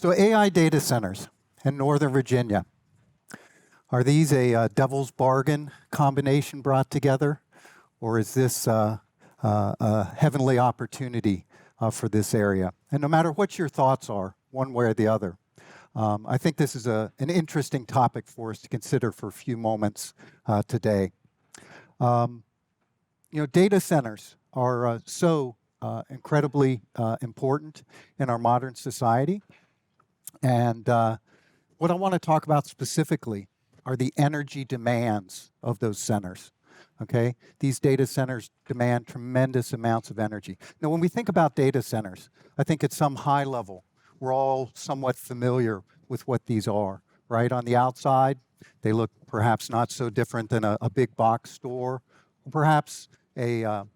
So AI data centers in Northern Virginia, are these a devil's bargain combination brought together? Or is this a heavenly opportunity for this area? And no matter what your thoughts are, one way or the other, I think this is an interesting topic for us to consider for a few moments today. Data centers are so incredibly important in our modern society. And what I want to talk about specifically are the energy demands of those centers. Okay, these data centers demand tremendous amounts of energy. Now, when we think about data centers, I think at some high level, we're all somewhat familiar with what these are, right? On the outside, they look perhaps not so different than a big box store, or perhaps an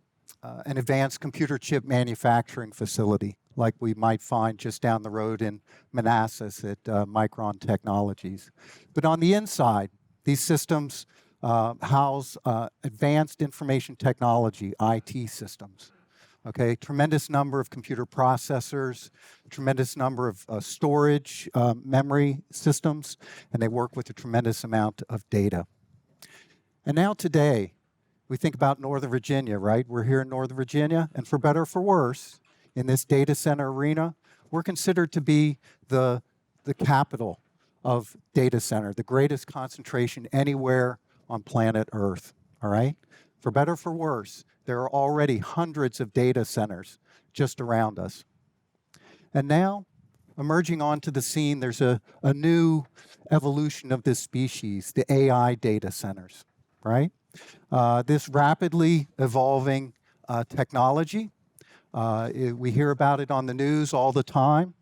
advanced computer chip manufacturing facility, like we might find just down the road in Manassas at Micron Technologies. But on the inside, these systems house advanced information technology, IT systems. Okay, tremendous number of computer processors, tremendous number of storage memory systems, and they work with a tremendous amount of data. And now today, we think about Northern Virginia, right? We're here in Northern Virginia, and for better or for worse, in this data center arena, we're considered to be the capital of data center, the greatest concentration anywhere on planet Earth, all right? For better or for worse, there are already hundreds of data centers just around us. And now, emerging onto the scene, there's a new evolution of this species, the AI data centers, right? This rapidly evolving technology, we hear about it on the news all the time.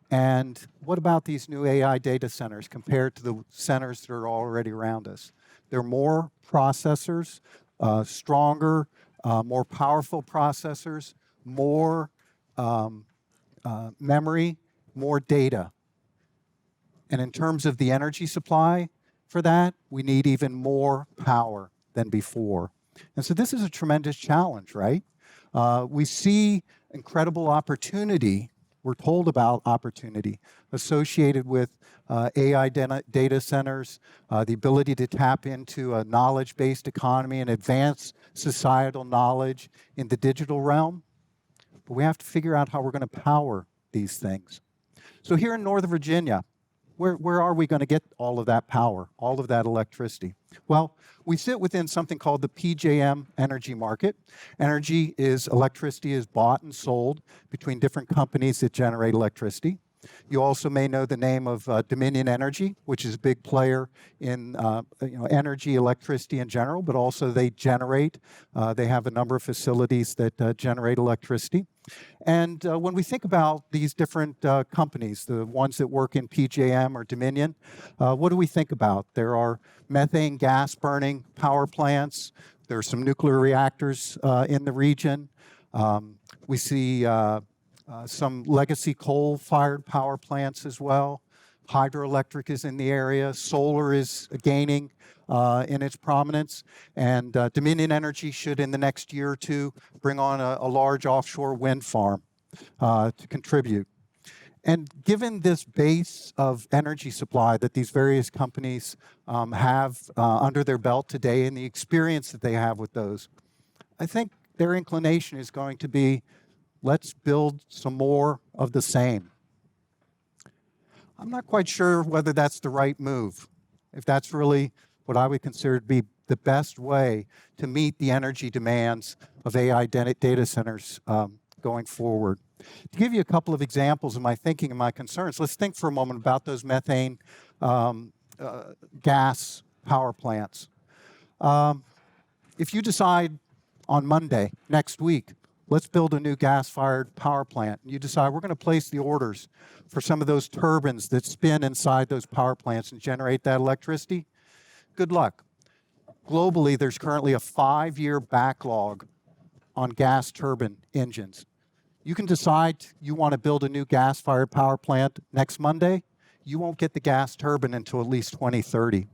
And what about these new AI data centers compared to the centers that are already around us? There are more processors, stronger, more powerful processors, more memory, more data. And in terms of the energy supply for that, we need even more power than before. And so this is a tremendous challenge, right? We see incredible opportunity. We're told about opportunity associated with AI data centers, the ability to tap into a knowledge-based economy and advance societal knowledge in the digital realm. But we have to figure out how we're going to power these things. So here in Northern Virginia, where are we going to get all of that power, all of that electricity? Well, we sit within something called the PJM energy market. Electricity is bought and sold between different companies that generate electricity. You also may know the name of Dominion Energy, which is a big player in energy, electricity in general, but also they have a number of facilities that generate electricity. And when we think about these different companies, the ones that work in PJM or Dominion, what do we think about? There are methane gas burning power plants. There are some nuclear reactors in the region. We see some legacy coal-fired power plants as well. Hydroelectric is in the area. Solar is gaining in its prominence. And Dominion Energy should, in the next year or two, bring on a large offshore wind farm to contribute. And given this base of energy supply that these various companies have under their belt today and the experience that they have with those, I think their inclination is going to be, let's build some more of the same. I'm not quite sure whether that's the right move, if that's really what I would consider to be the best way to meet the energy demands of AI data centers going forward. To give you a couple of examples of my thinking and my concerns, let's think for a moment about those methane gas power plants. If you decide on Monday, next week, let's build a new gas-fired power plant, and you decide we're going to place the orders for some of those turbines that spin inside those power plants and generate that electricity, good luck. Globally, there's currently a 5-year backlog on gas turbine engines. You can decide you want to build a new gas-fired power plant next Monday. You won't get the gas turbine until at least 2030.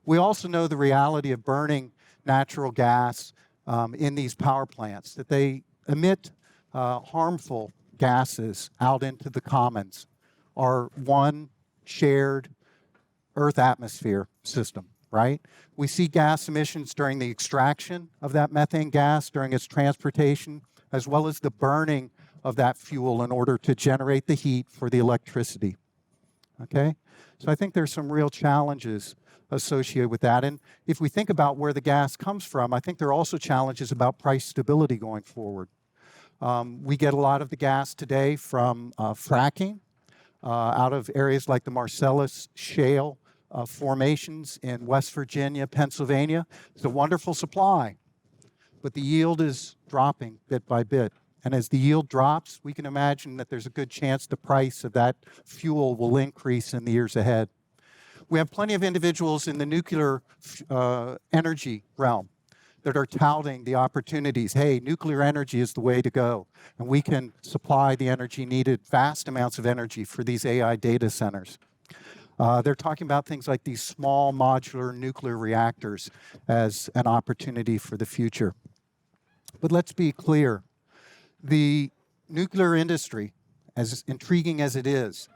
We also know the reality of burning natural gas in these power plants, that they emit harmful gases out into the commons. are one shared Earth atmosphere system, right? We see gas emissions during the extraction of that methane gas, during its transportation, as well as the burning of that fuel in order to generate the heat for the electricity, okay? So I think there's some real challenges associated with that. And if we think about where the gas comes from, I think there are also challenges about price stability going forward. We get a lot of the gas today from fracking out of areas like the Marcellus Shale formations in West Virginia, Pennsylvania. It's a wonderful supply, but the yield is dropping bit by bit. And as the yield drops, we can imagine that there's a good chance the price of that fuel will increase in the years ahead. We have plenty of individuals in the nuclear energy realm that are touting the opportunities. Hey, nuclear energy is the way to go, and we can supply the energy needed, vast amounts of energy for these AI data centers. They're talking about things like these small modular nuclear reactors as an opportunity for the future. But let's be clear, the nuclear industry, as intriguing as it is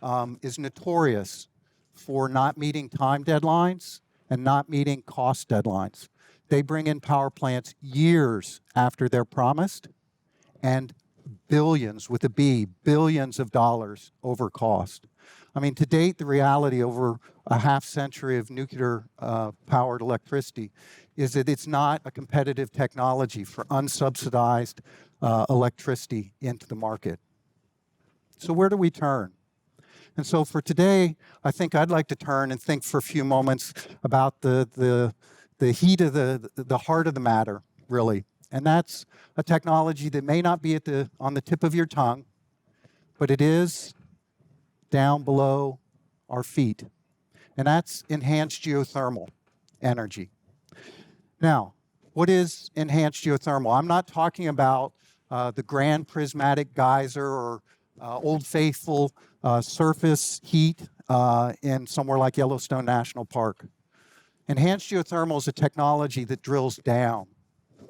notorious for not meeting time deadlines and not meeting cost deadlines. They bring in power plants years after they're promised, and billions, with a B, billions of dollars over cost. I mean, to date, the reality over a half century of nuclear powered electricity is that it's not a competitive technology for unsubsidized electricity into the market. So where do we turn? And so for today, I think I'd like to turn and think for a few moments about the heat of the heart of the matter, really. And that's a technology that may not be on the tip of your tongue, but it is down below our feet. And that's enhanced geothermal energy. Now, what is enhanced geothermal? I'm not talking about the grand prismatic geyser or Old Faithful surface heat in somewhere like Yellowstone National Park. Enhanced geothermal is a technology that drills down,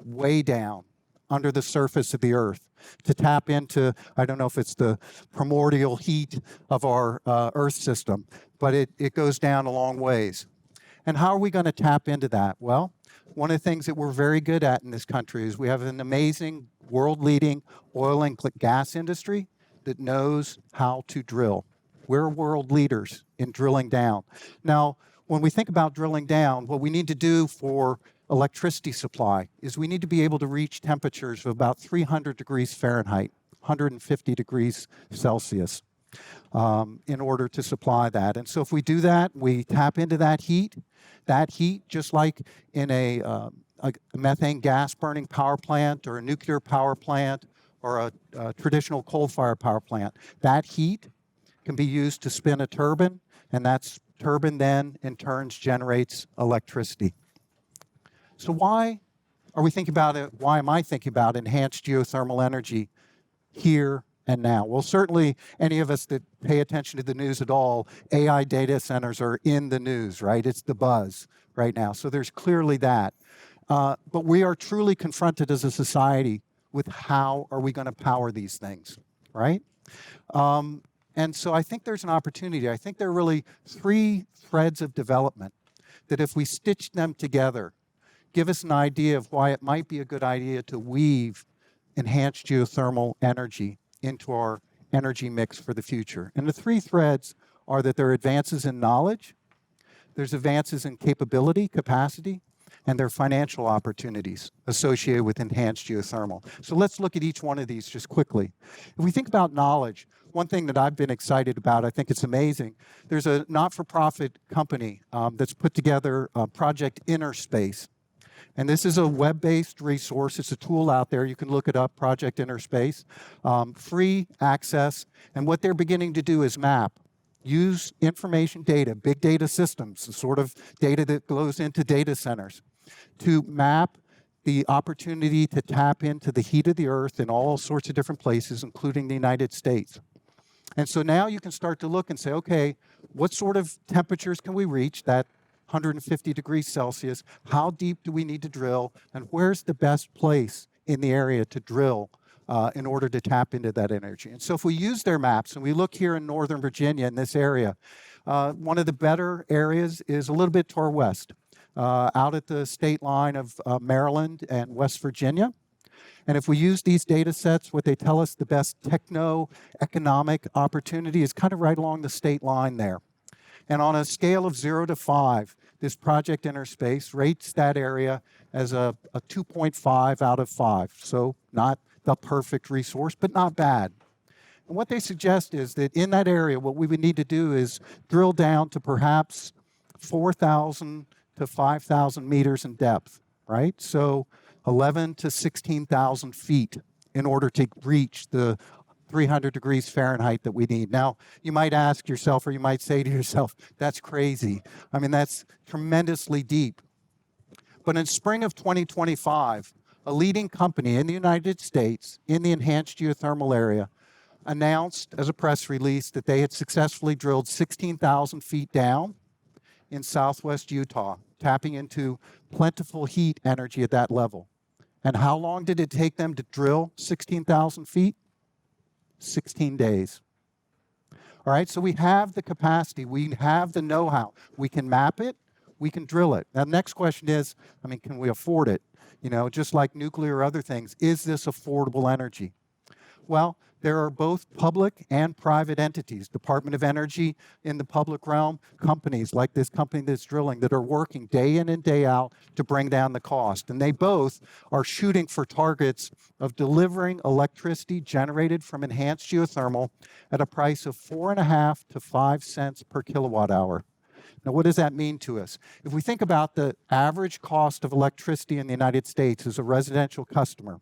way down, under the surface of the Earth to tap into, I don't know if it's the primordial heat of our Earth system, but it goes down a long ways. And how are we going to tap into that? Well, one of the things that we're very good at in this country is we have an amazing world-leading oil and gas industry that knows how to drill. We're world leaders in drilling down. Now, when we think about drilling down, what we need to do for electricity supply is we need to be able to reach temperatures of about 300 degrees Fahrenheit, 150 degrees Celsius, in order to supply that. And so if we do that, we tap into that heat, just like in a methane gas burning power plant or a nuclear power plant or a traditional coal-fired power plant, that heat can be used to spin a turbine, and that turbine then, in turn, generates electricity. So why are we thinking about it? Why am I thinking about enhanced geothermal energy here and now? Well, certainly any of us that pay attention to the news at all, AI data centers are in the news, right? It's the buzz right now. So there's clearly that. But we are truly confronted as a society with how are we going to power these things, right? And so I think there's an opportunity. I think there are really three threads of development that if we stitch them together, give us an idea of why it might be a good idea to weave enhanced geothermal energy into our energy mix for the future. And the three threads are that there are advances in knowledge, there's advances in capability, capacity, and there are financial opportunities associated with enhanced geothermal. So let's look at each one of these just quickly. If we think about knowledge, one thing that I've been excited about, I think it's amazing, there's a not-for-profit company that's put together Project Inner Space. And this is a web-based resource. It's a tool out there. You can look it up, Project Inner Space. Free access. And what they're beginning to do is map, use information data, big data systems, the sort of data that goes into data centers, to map the opportunity to tap into the heat of the Earth in all sorts of different places, including the United States. And so now you can start to look and say, okay, what sort of temperatures can we reach, that 150 degrees Celsius? How deep do we need to drill? And where's the best place in the area to drill in order to tap into that energy. And so if we use their maps, and we look here in Northern Virginia in this area, one of the better areas is a little bit to our west, out at the state line of Maryland and West Virginia. And if we use these data sets, what they tell us the best techno-economic opportunity is kind of right along the state line there. And on a scale of 0 to 5, this project Interspace rates that area as a 2.5 out of 5. So not the perfect resource, but not bad. And what they suggest is that in that area, what we would need to do is drill down to perhaps 4,000 to 5,000 meters in depth, right? So 11 to 16,000 feet in order to reach the 300 degrees Fahrenheit that we need. Now, you might ask yourself, or you might say to yourself, that's crazy. I mean, that's tremendously deep. But in spring of 2025, a leading company in the United States in the enhanced geothermal area announced as a press release that they had successfully drilled 16,000 feet down in southwest Utah, tapping into plentiful heat energy at that level. And how long did it take them to drill 16,000 feet? 16 days. All right, so we have the capacity, we have the know-how. We can map it, we can drill it. Now, the next question is, I mean, can we afford it? You know, just like nuclear or other things, is this affordable energy? Well, there are both public and private entities, Department of Energy in the public realm, companies like this company that's drilling that are working day in and day out to bring down the cost. And they both are shooting for targets of delivering electricity generated from enhanced geothermal at a price of 4.5 to 5 cents per kilowatt hour. Now, what does that mean to us? If we think about the average cost of electricity in the United States as a residential customer,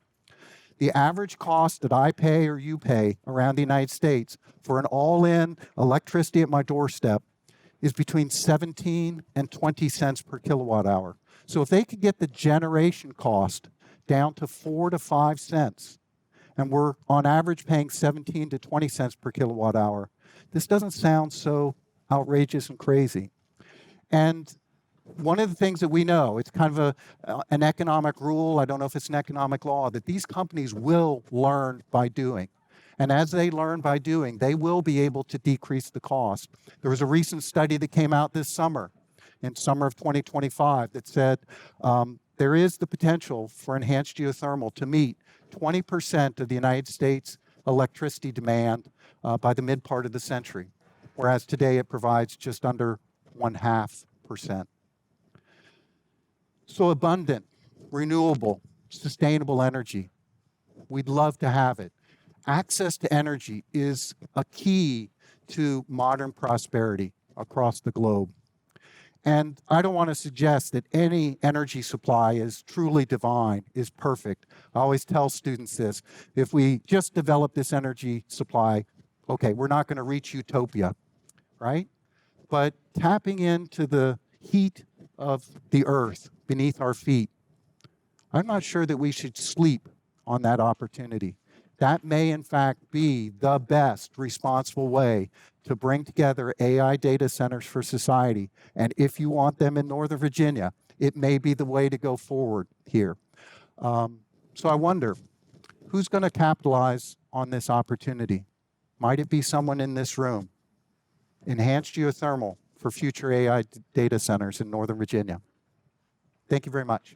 the average cost that I pay or you pay around the United States for an all-in electricity at my doorstep is between 17 and 20 cents per kilowatt hour. So if they could get the generation cost down to 4 to 5 cents, and we're on average paying 17 to 20 cents per kilowatt hour, this doesn't sound so outrageous and crazy. And one of the things that we know, it's kind of an economic rule, I don't know if it's an economic law, that these companies will learn by doing. And as they learn by doing, they will be able to decrease the cost. There was a recent study that came out this summer, in summer of 2025, that said there is the potential for enhanced geothermal to meet 20% of the United States electricity demand by the mid part of the century, whereas today it provides just under 0.5%. So abundant, renewable, sustainable energy. We'd love to have it. Access to energy is a key to modern prosperity across the globe. And I don't want to suggest that any energy supply is truly divine, is perfect. I always tell students this, if we just develop this energy supply, okay, we're not going to reach utopia, right? But tapping into the heat of the earth beneath our feet, I'm not sure that we should sleep on that opportunity. That may, in fact, be the best responsible way to bring together AI data centers for society. And if you want them in Northern Virginia, it may be the way to go forward here. So I wonder, who's going to capitalize on this opportunity? Might it be someone in this room? Enhanced geothermal for future AI data centers in Northern Virginia. Thank you very much.